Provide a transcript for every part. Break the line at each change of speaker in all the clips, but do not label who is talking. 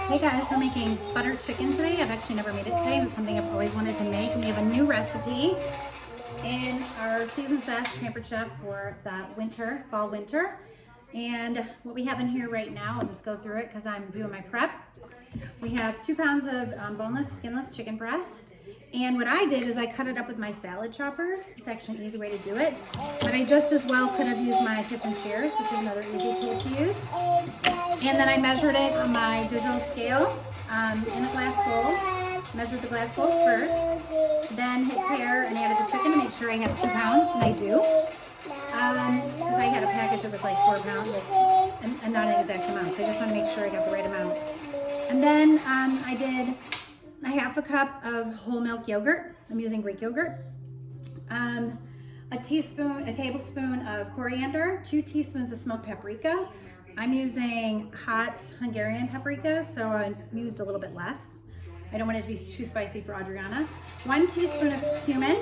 Hey guys, we're making buttered chicken today. I've actually never made it today. It's something I've always wanted to make. And we have a new recipe in our Season's Best Pampered Chef for the fall winter. And what we have in here right now, I'll just go through it because I'm doing my prep. We have 2 pounds of boneless, skinless chicken breast. And what I did is I cut it up with my salad choppers. It's actually an easy way to do it. But I just as well could have used my kitchen shears, which is another easy tool to use. And then I measured it on my digital scale in a glass bowl. Measured the glass bowl first, then hit tare and added the chicken to make sure I have 2 pounds, and I do. Because I had a package that was like 4 pounds, and not an exact amount, so I just want to make sure I got the right amount. And then I did a ½ cup of whole milk yogurt. I'm using Greek yogurt. A tablespoon of coriander, 2 teaspoons of smoked paprika. I'm using hot Hungarian paprika, so I used a little bit less. I don't want it to be too spicy for Adriana. 1 teaspoon of cumin,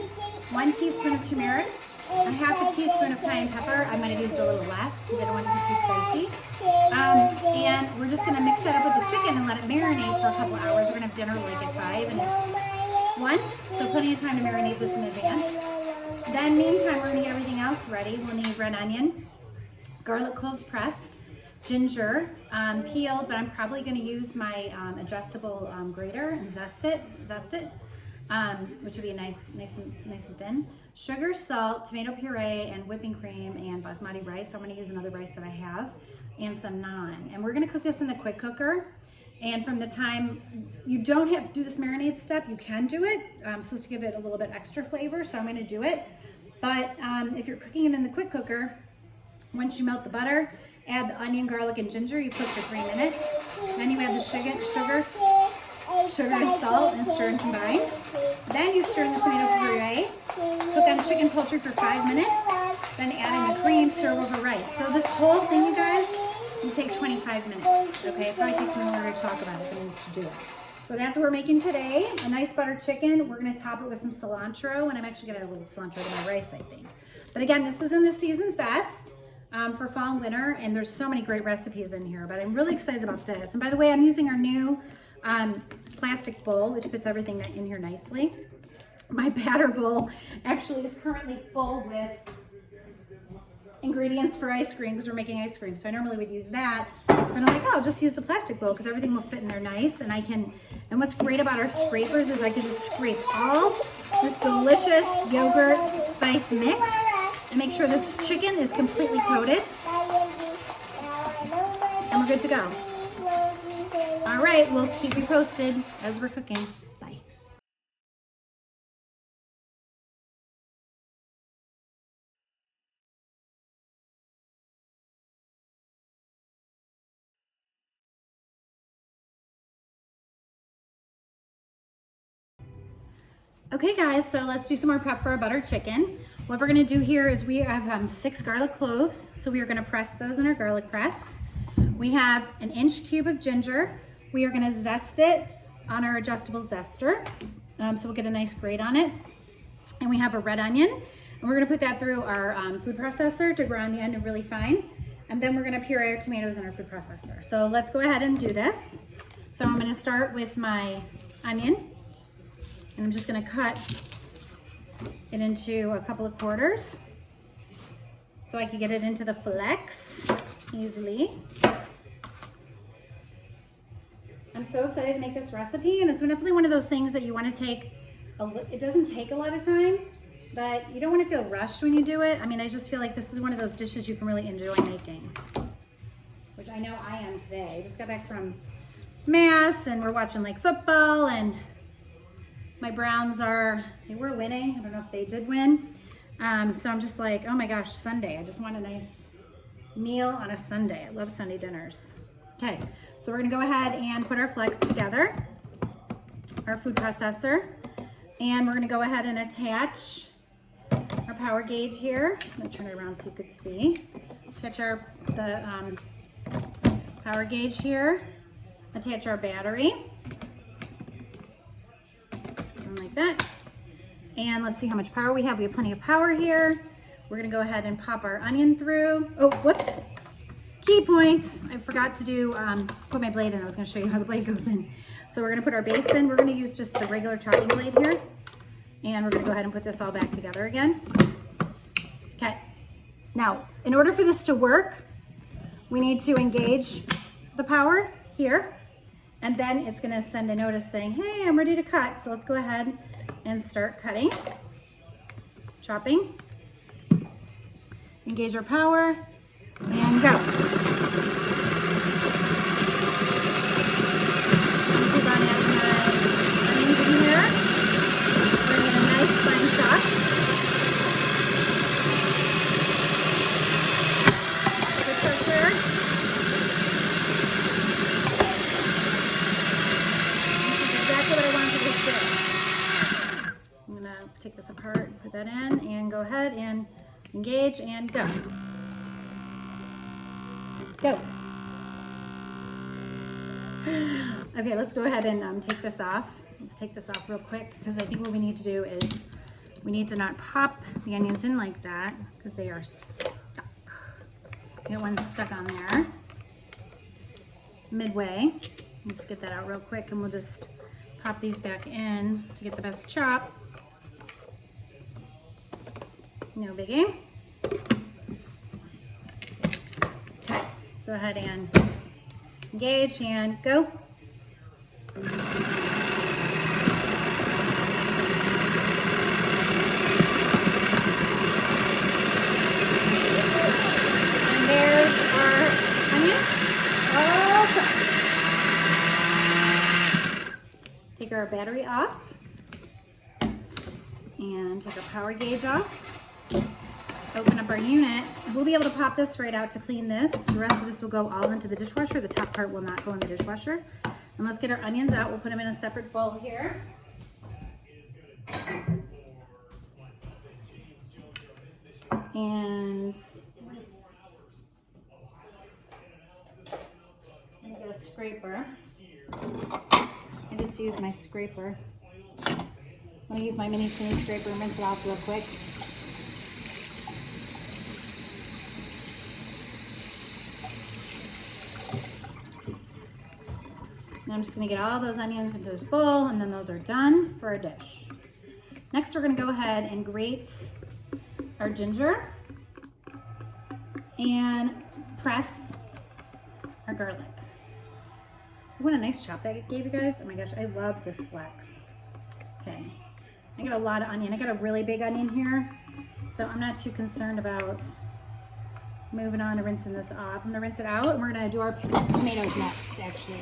1 teaspoon of turmeric, a ½ teaspoon of cayenne pepper. I might have used a little less because I don't want it to be too spicy. And we're just gonna mix that up with the chicken and let it marinate for a couple hours. We're gonna have dinner like at 5 and it's 1, so plenty of time to marinate this in advance. Then meantime, we're gonna get everything else ready. We'll need red onion, garlic cloves pressed, ginger, peeled, but I'm probably going to use my adjustable grater and zest it, which would be nice and thin. Sugar, salt, tomato puree, and whipping cream, and basmati rice. I'm going to use another rice that I have, and some naan. And we're going to cook this in the quick cooker. And from the time you don't have to do this marinade step, you can do it. I'm supposed to give it a little bit extra flavor, so I'm going to do it. But if you're cooking it in the quick cooker, once you melt the butter, add the onion, garlic, and ginger. You cook for 3 minutes. Then you add the sugar and salt and stir and combine. Then you stir in the tomato puree. Cook on chicken poultry for 5 minutes. Then add in the cream, serve over rice. So this whole thing, you guys, will take 25 minutes. Okay, it probably takes me longer to talk about it than it is to do it. So that's what we're making today. A nice buttered chicken. We're gonna top it with some cilantro, and I'm actually gonna add a little cilantro to my rice, I think. But again, this is in the Season's Best. For fall and winter, and there's so many great recipes in here, but I'm really excited about this. And by the way, I'm using our new plastic bowl, which fits everything in here nicely. My batter bowl actually is currently full with ingredients for ice cream because we're making ice cream. So I normally would use that. Then I'm like, oh, I'll just use the plastic bowl because everything will fit in there nice. And and what's great about our scrapers is I can just scrape all this delicious yogurt spice mix and make sure this chicken is completely coated. And we're good to go. All right, we'll keep you posted as we're cooking. Bye. Okay guys, so let's do some more prep for our buttered chicken. What we're gonna do here is we have 6 garlic cloves, so we are gonna press those in our garlic press. We have an inch cube of ginger. We are gonna zest it on our adjustable zester, so we'll get a nice grate on it. And we have a red onion, and we're gonna put that through our food processor to grind the onion really fine. And then we're gonna puree our tomatoes in our food processor. So let's go ahead and do this. So I'm gonna start with my onion, and I'm just gonna cut it into a couple of quarters so I can get it into the flex easily. I'm so excited to make this recipe, and it's definitely one of those things that you want to take, it doesn't take a lot of time, but you don't want to feel rushed when you do it. I mean, I just feel like this is one of those dishes you can really enjoy making, which I know I am today. I just got back from Mass, and we're watching like football, and my Browns they were winning. I don't know if they did win. So I'm just like, oh my gosh, Sunday. I just want a nice meal on a Sunday. I love Sunday dinners. Okay, so we're gonna go ahead and put our flex together, our food processor, and we're gonna go ahead and attach our power gauge here. I'm gonna turn it around so you could see. Attach the power gauge here, attach our battery. Like that. And let's see how much power we have. We have plenty of power here. We're gonna go ahead and pop our onion through. Oh, whoops. key points. I forgot to do, put my blade in. I was gonna show you how the blade goes in. So we're gonna put our base in. We're gonna use just the regular chopping blade here. And we're gonna go ahead and put this all back together again. Okay. Now, in order for this to work, we need to engage the power here. And then it's gonna send a notice saying, hey, I'm ready to cut. So let's go ahead and start cutting, chopping. Engage our power and go. Keep on adding my onions in here. We're gonna get a nice fine chop. Good pressure. This is exactly what I want for this dish. I'm gonna take this apart, put that in, and go ahead and engage and go. Go. Okay, let's go ahead and take this off. Let's take this off real quick because I think what we need to do is we need to not pop the onions in like that because they are stuck. We got one stuck on there. Midway. We'll just get that out real quick and we'll just pop these back in to get the best chop. No biggie. Okay, go ahead and engage and go. And there's our onion all chopped. Take our battery off and take our power gauge off. Open up our unit. We'll be able to pop this right out to clean this. The rest of this will go all into the dishwasher. The top part will not go in the dishwasher. And let's get our onions out. We'll put them in a separate bowl here. And let me get a scraper. I just use my scraper. I'm gonna use my mini skinny scraper and rinse it off real quick. And I'm just gonna get all those onions into this bowl and then those are done for our dish. Next, we're gonna go ahead and grate our ginger and press our garlic. So what a nice chop that I gave you guys. Oh my gosh, I love this flex. Okay, I got a lot of onion. I got a really big onion here, so I'm not too concerned about moving on to rinsing this off. I'm gonna rinse it out and we're gonna do our tomatoes next, actually.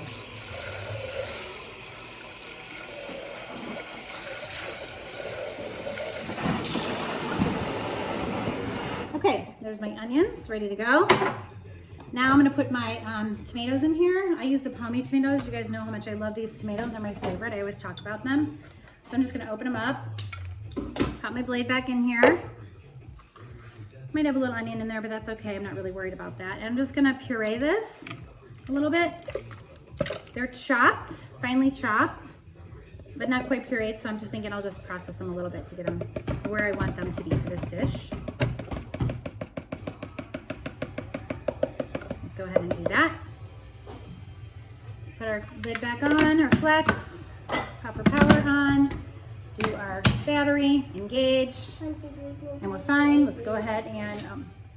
Okay, there's my onions ready to go. Now I'm gonna put my tomatoes in here. I use the palmy tomatoes. You guys know how much I love these tomatoes. They're my favorite. I always talk about them. So I'm just gonna open them up, pop my blade back in here. Might have a little onion in there, but that's okay. I'm not really worried about that. And I'm just gonna puree this a little bit. They're chopped, finely chopped, but not quite pureed. So I'm just thinking I'll just process them a little bit to get them where I want them to be for this dish. Let's go ahead and do that. Put our lid back on, our flex, pop our power on, do our battery, engage, and we're fine. Let's go ahead and,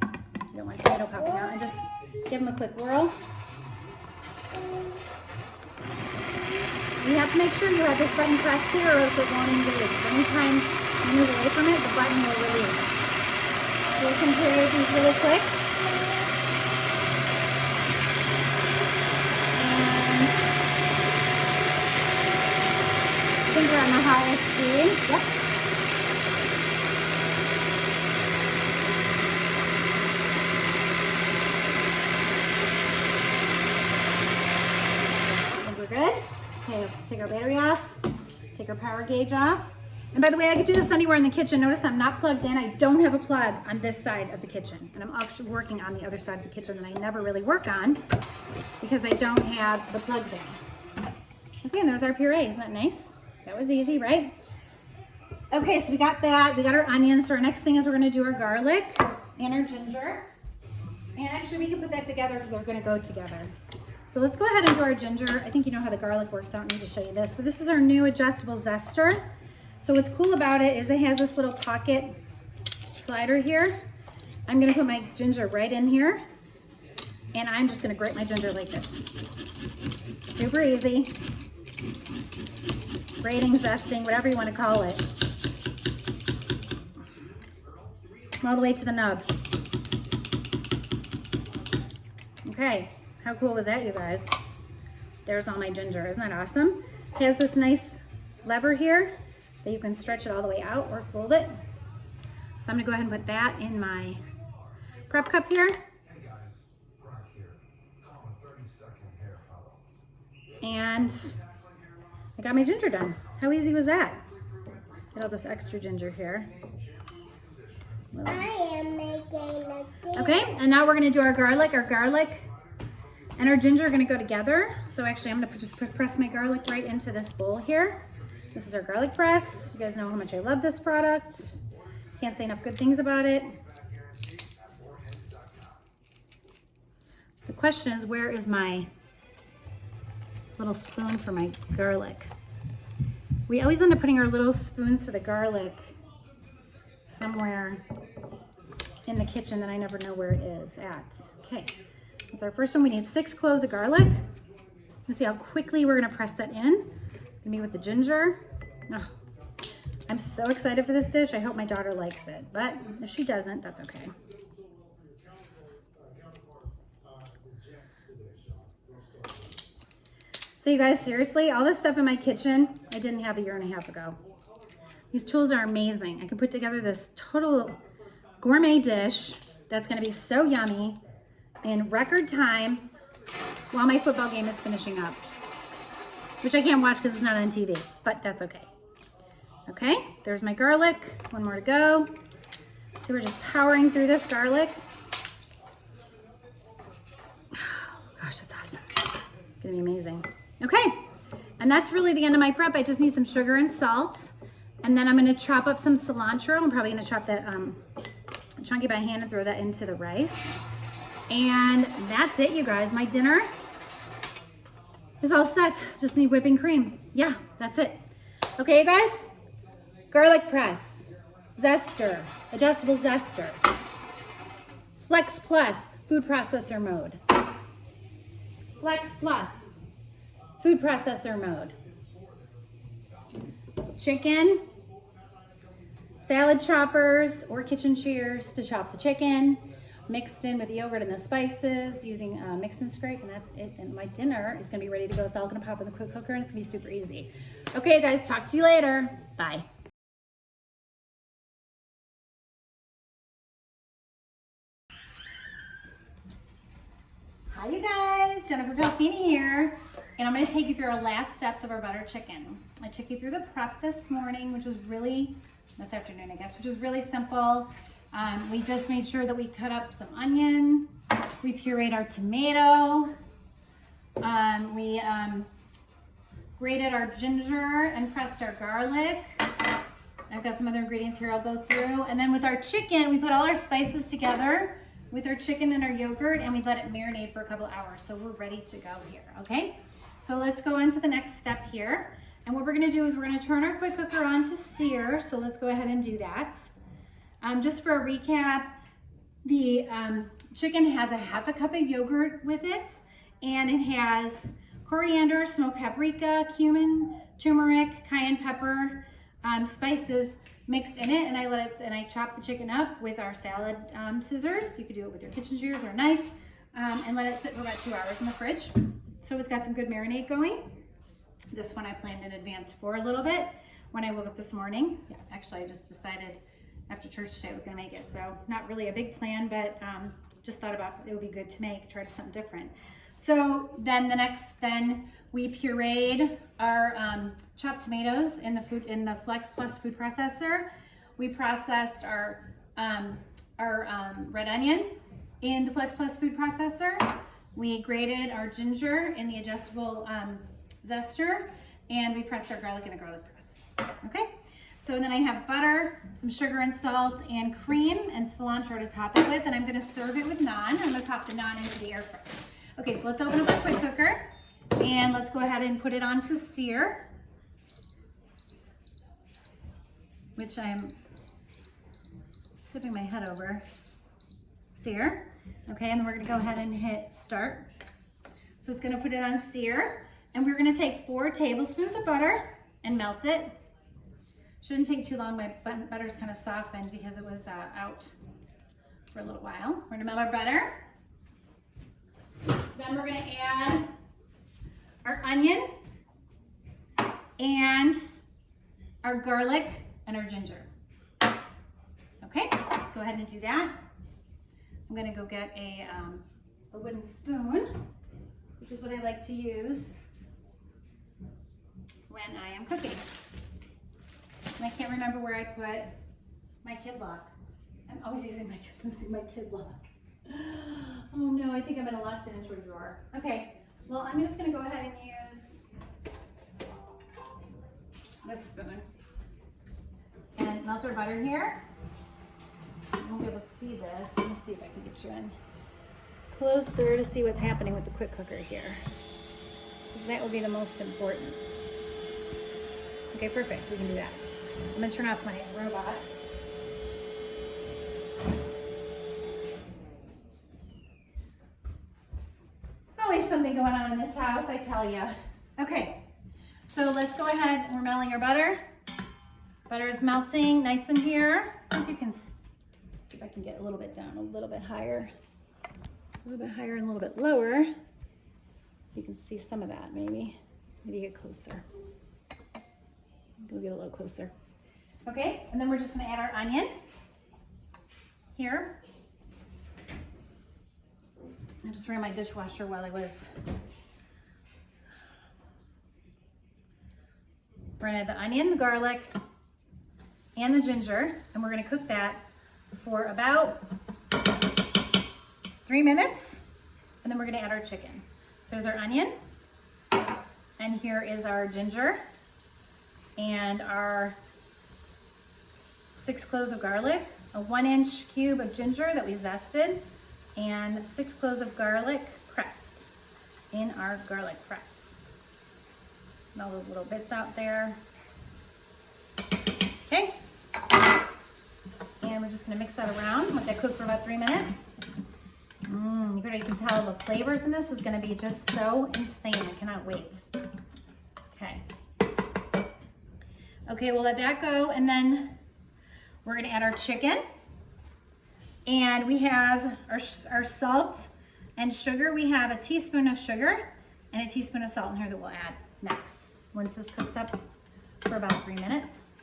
I don't want tomato popping out, and just give them a quick whirl. You have to make sure you have this button pressed here or else it won't engage. So anytime you move away from it, the button will release. So we're just going to puree these really quick. I think we're on the highest speed. Yep. I think we're good. Okay, let's take our battery off, take our power gauge off. And by the way, I could do this anywhere in the kitchen. Notice I'm not plugged in. I don't have a plug on this side of the kitchen. And I'm actually working on the other side of the kitchen that I never really work on because I don't have the plug there. Okay, and there's our puree. Isn't that nice? That was easy, right? Okay, so we got that. We got our onions. So our next thing is we're gonna do our garlic and our ginger. And actually we can put that together because they're gonna go together. So let's go ahead and do our ginger. I think you know how the garlic works. I don't need to show you this, but this is our new adjustable zester. So what's cool about it is it has this little pocket slider here. I'm gonna put my ginger right in here, and I'm just gonna grate my ginger like this. Super easy. Grating, zesting, whatever you wanna call it. All the way to the nub. Okay, how cool was that, you guys? There's all my ginger, isn't that awesome? It has this nice lever here that you can stretch it all the way out or fold it. So I'm gonna go ahead and put that in my prep cup here. And I got my ginger done. How easy was that? Get all this extra ginger here.
I am making a scene.
Okay, and now we're gonna do our garlic. Our garlic and our ginger are gonna go together. So actually I'm gonna just press my garlic right into this bowl here. This is our garlic press. You guys know how much I love this product. Can't say enough good things about it. The question is, where is my little spoon for my garlic? We always end up putting our little spoons for the garlic somewhere in the kitchen that I never know where it is at. Okay, that's our first one. We need 6 cloves of garlic. Let's see how quickly we're gonna press that in. Gonna be with the ginger. Oh, I'm so excited for this dish. I hope my daughter likes it, but if she doesn't, that's okay. So you guys, seriously, all this stuff in my kitchen, I didn't have a year and a half ago. These tools are amazing. I can put together this total gourmet dish that's gonna be so yummy in record time while my football game is finishing up, which I can't watch because it's not on TV, but that's okay. Okay, there's my garlic. One more to go. So we're just powering through this garlic. Oh, gosh, that's awesome. It's gonna be amazing. Okay, and that's really the end of my prep. I just need some sugar and salt. And then I'm gonna chop up some cilantro. I'm probably gonna chop that chunky by hand and throw that into the rice. And that's it, you guys. My dinner is all set. Just need whipping cream. Yeah, that's it. Okay, you guys. Garlic press, zester, adjustable zester, flex plus, food processor mode, flex plus, food processor mode, chicken, salad choppers or kitchen shears to chop the chicken, mixed in with the yogurt and the spices using mix and scrape, and that's it. And my dinner is gonna be ready to go. It's all gonna pop in the quick cooker and it's gonna be super easy. Okay, guys, talk to you later. Bye. Hi, you guys. Jennifer Palfini here, and I'm going to take you through our last steps of our butter chicken. I took you through the prep this morning, this afternoon, I guess, which was really simple. We just made sure that we cut up some onion. We pureed our tomato. We grated our ginger and pressed our garlic. I've got some other ingredients here I'll go through. And then with our chicken, we put all our spices together with our chicken and our yogurt, and we let it marinate for a couple hours. So we're ready to go here, okay? So let's go on to the next step here. And what we're gonna do is we're gonna turn our quick cooker on to sear. So let's go ahead and do that. Just for a recap, the chicken has a half a cup of yogurt with it, and it has coriander, smoked paprika, cumin, turmeric, cayenne pepper, spices mixed in it, and I chop the chicken up with our salad scissors. You could do it with your kitchen shears or a knife, and let it sit for about 2 hours in the fridge. So it's got some good marinade going. This one I planned in advance for a little bit when I woke up this morning. Yeah, actually I just decided after church today I was gonna make it. So not really a big plan, but just thought about it would be good to make, try something different. So then we pureed our chopped tomatoes in the Flex Plus food processor. We processed our red onion in the Flex Plus food processor. We grated our ginger in the adjustable zester, and we pressed our garlic in a garlic press. Okay, So then I have butter, some sugar and salt, and cream and cilantro to top it with, and I'm gonna serve it with naan. I'm gonna pop the naan into the air fryer. Okay, so let's open up our quick cooker, and let's go ahead and put it on to sear, which I'm tipping my head over. Sear. Okay, and then we're gonna go ahead and hit start. So it's gonna put it on sear, and we're gonna take 4 tablespoons of butter and melt it. Shouldn't take too long. My butter's kind of softened because it was out for a little while. We're gonna melt our butter. Then we're gonna add our onion and our garlic and our ginger. Okay, let's go ahead and do that. I'm gonna go get a wooden spoon, which is what I like to use when I am cooking. And I can't remember where I put my kid lock. I'm always using my kid lock. Oh no, I think I'm gonna lock it into a drawer. Okay, well I'm just gonna go ahead and use this spoon and melt our butter here. I won't be able to see this. Let me see if I can get you in closer to see what's happening with the quick cooker here, because that will be the most important. Okay, perfect, we can do that. I'm gonna turn off my robot. Always something going on in this house, I tell you. Okay, so let's go ahead. We're melting our butter. Butter is melting nice in here. I think you can see if I can get a little bit down, a little bit higher, and a little bit lower, so you can see some of that. Maybe get closer. Go get a little closer. Okay, and then we're just gonna add our onion here. I just ran my dishwasher while I was. We're gonna add the onion, the garlic, and the ginger, and we're gonna cook that for about 3 minutes, and then we're gonna add our chicken. So here's our onion, and here is our ginger, and our 6 cloves of garlic, a 1-inch cube of ginger that we zested, and 6 cloves of garlic pressed in our garlic press. And all those little bits out there. Okay. And we're just gonna mix that around, let that cook for about 3 minutes. You can tell the flavors in this is gonna be just so insane. I cannot wait. Okay. Okay, we'll let that go, and then we're gonna add our chicken. And we have our salt and sugar. We have a teaspoon of sugar and a teaspoon of salt in here that we'll add next, once this cooks up for about 3 minutes.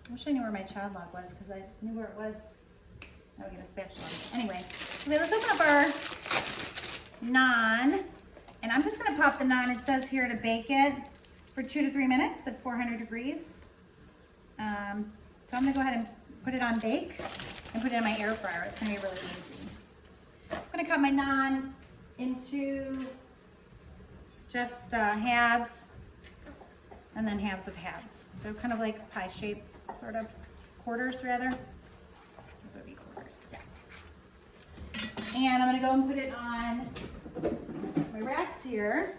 I wish I knew where my child lock was, because I knew where it was. I would get a spatula. Anyway, okay, let's open up our naan. And I'm just gonna pop the naan. It says here to bake it for 2 to 3 minutes at 400 degrees. So I'm gonna go ahead and put it on bake and put it in my air fryer. It's gonna be really easy. I'm gonna cut my naan into just halves, and then halves of halves. So kind of like pie shape, sort of quarters rather. Those would be quarters, yeah. And I'm gonna go and put it on my racks here.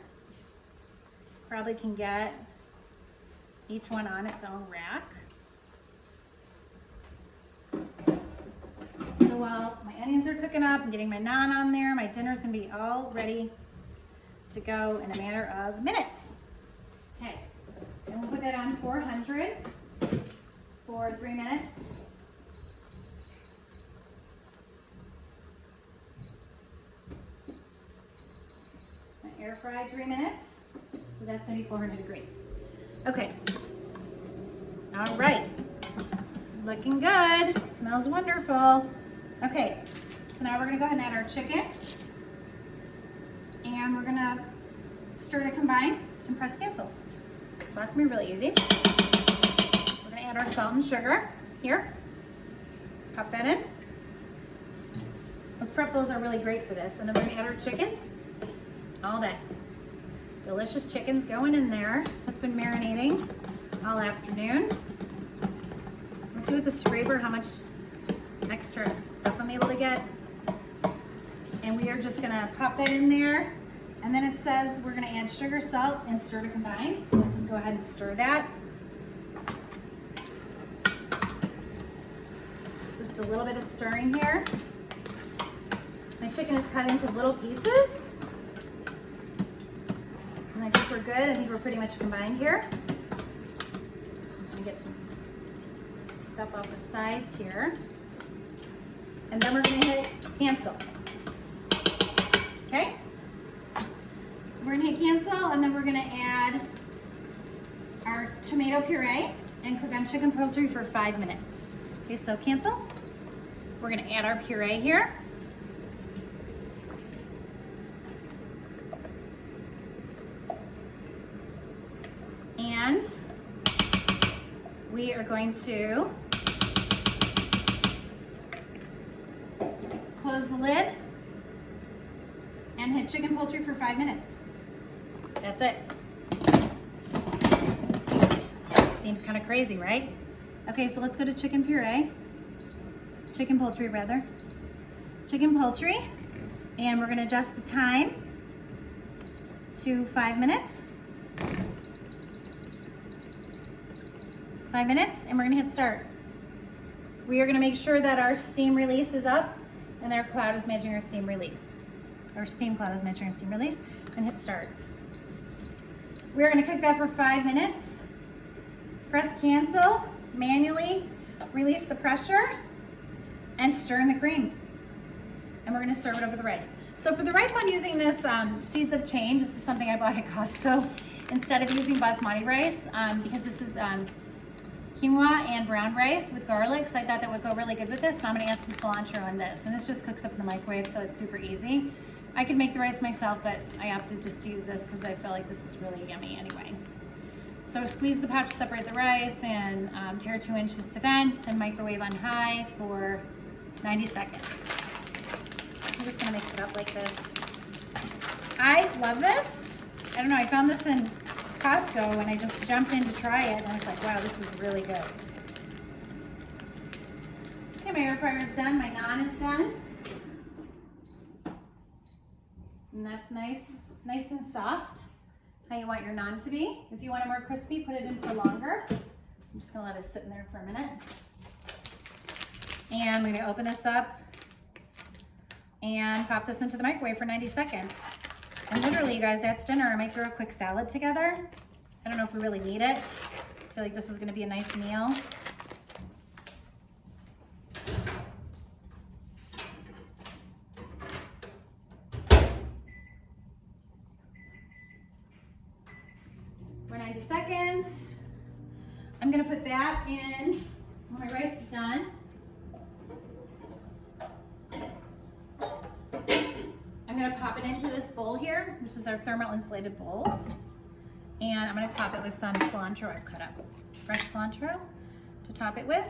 Probably can get each one on its own rack. So while my onions are cooking up, I'm getting my naan on there. My dinner's gonna be all ready to go in a matter of minutes. Okay, and we'll put that on 400 for 3 minutes. Air fry 3 minutes, so that's gonna be 400 degrees. Okay, all right, looking good, smells wonderful. Okay, so now we're gonna go ahead and add our chicken, and we're gonna stir to combine and press cancel. So that's gonna be really easy. We're gonna add our salt and sugar here, pop that in. Those prep bowls are really great for this. And then we're gonna add our chicken all day. Delicious chicken's going in there. That's been marinating all afternoon. We'll see with the scraper how much extra stuff I'm able to get. And we are just gonna pop that in there. And then it says we're gonna add sugar, salt, and stir to combine. So let's just go ahead and stir that. Just a little bit of stirring here. My chicken is cut into little pieces. And I think we're good. I think we're pretty much combined here. Let me get some stuff off the sides here. And then we're gonna hit cancel. Okay? We're gonna hit cancel, and then we're gonna add our tomato puree and cook on chicken poultry for 5 minutes. Okay, so cancel. We're gonna add our puree here. And we are going to close the lid and hit chicken poultry for 5 minutes. That's it. Seems kind of crazy, right? Okay, so let's go to chicken poultry rather. Chicken poultry, and we're gonna adjust the time to 5 minutes. 5 minutes, and we're gonna hit start. We are gonna make sure that our steam release is up and our cloud is matching our steam release. Our steam cloud is matching our steam release, and hit start. We're gonna cook that for 5 minutes. Press cancel, manually release the pressure, and stir in the cream. And we're gonna serve it over the rice. So for the rice, I'm using this Seeds of Change. This is something I bought at Costco instead of using basmati rice because this is quinoa and brown rice with garlic, so I thought that would go really good with this. So I'm gonna add some cilantro in this, and this just cooks up in the microwave, so it's super easy. I could make the rice myself, but I opted just to use this because I feel like this is really yummy anyway. So squeeze the pouch to separate the rice and tear 2 inches to vent and microwave on high for 90 seconds. I'm just gonna mix it up like this. I love this. I don't know, I found this in Costco and I just jumped in to try it and I was like, wow, this is really good. Okay, my air fryer is done, my naan is done. And that's nice and soft. How you want your naan to be. If you want it more crispy, put it in for longer. I'm just gonna let it sit in there for a minute. And we're gonna open this up and pop this into the microwave for 90 seconds. And literally, you guys, that's dinner. I might throw a quick salad together. I don't know if we really need it. I feel like this is gonna be a nice meal. For 90 seconds. I'm gonna put that in when my rice is done. I'm gonna pop it into this bowl here, which is our thermal insulated bowls. And I'm gonna top it with some cilantro I've cut up. Fresh cilantro to top it with.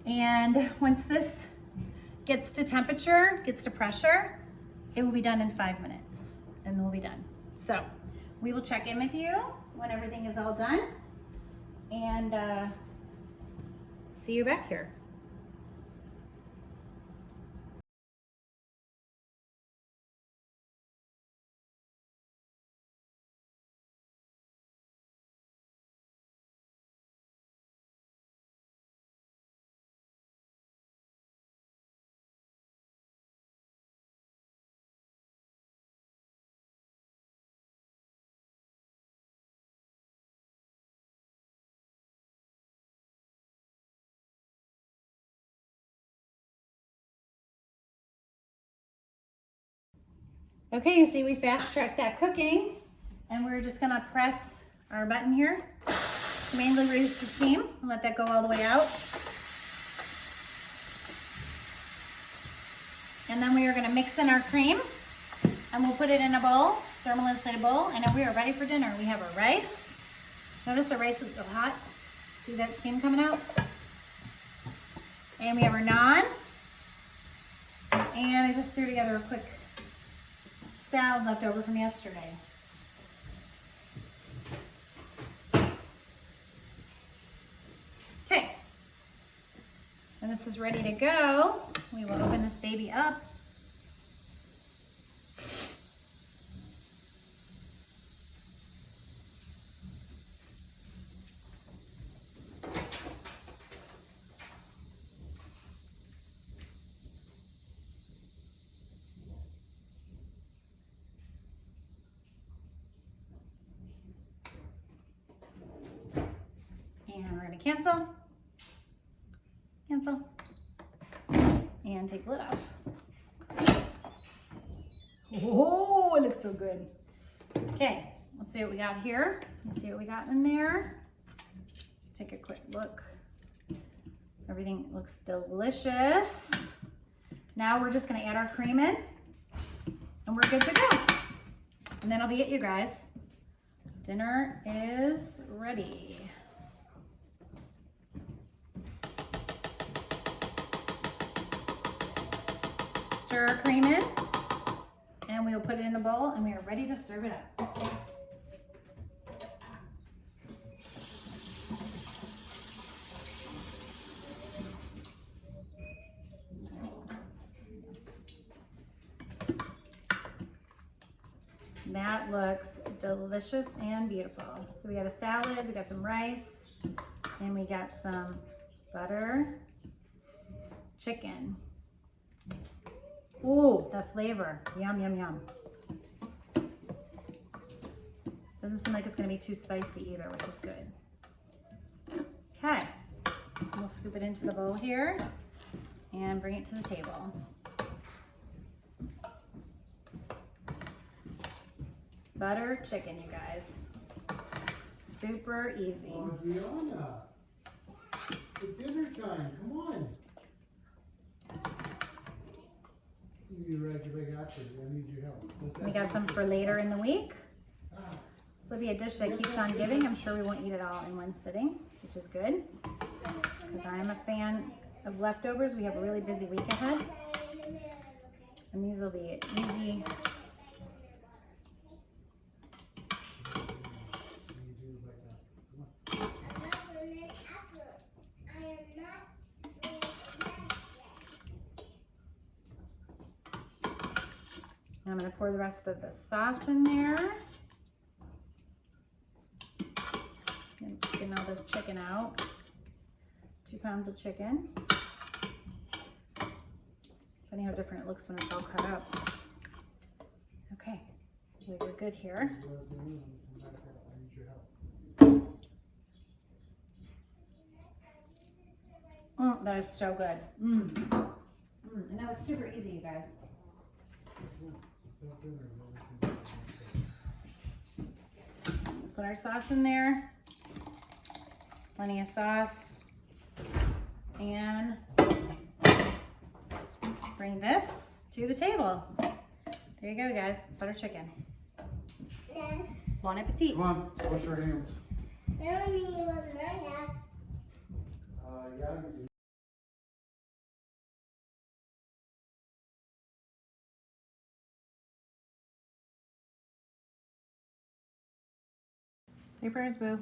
And once this gets to temperature, gets to pressure, it will be done in 5 minutes and we'll be done. So we will check in with you when everything is all done and see you back here. Okay, you see we fast tracked that cooking and we're just gonna press our button here to manually release the steam and let that go all the way out. And then we are gonna mix in our cream and we'll put it in a bowl, thermal insulated bowl, and then we are ready for dinner. We have our rice. Notice the rice is still hot. See that steam coming out? And we have our naan. And I just threw together a quick salad left over from yesterday. Okay. When this is ready to go, we will open this baby up. And we're gonna cancel, and take the lid off. Oh, it looks so good. Okay, let's see what we got here. Let's see what we got in there. Just take a quick look. Everything looks delicious. Now we're just gonna add our cream in, and we're good to go. And then I'll be it, you guys. Dinner is ready. Stir our cream in, and we'll put it in the bowl, and we are ready to serve it up. That looks delicious and beautiful. So we got a salad, we got some rice, and we got some butter chicken. Ooh, the flavor. Yum, yum, yum. Doesn't seem like it's gonna be too spicy either, which is good. Okay, we'll scoop it into the bowl here and bring it to the table. Butter chicken, you guys. Super easy.
Adriana, it's dinner time, come on. You need to ride your bike after, I need your help.
We got some for later in the week. This will be a dish that keeps on giving. I'm sure we won't eat it all in one sitting, which is good. Because I'm a fan of leftovers. We have a really busy week ahead. And these will be easy. I'm going to pour the rest of the sauce in there. And just getting all this chicken out. 2 pounds of chicken. Funny how different it looks when it's all cut up. Okay, so we're good here. Oh, that is so good. And that was super easy, you guys. Put our sauce in there, plenty of sauce, and bring this to the table. There you go, guys, butter chicken. Bon appetit.
Come on, wash your hands.
Tell me what I have.
Yeah, you do.
Say prayers, boo.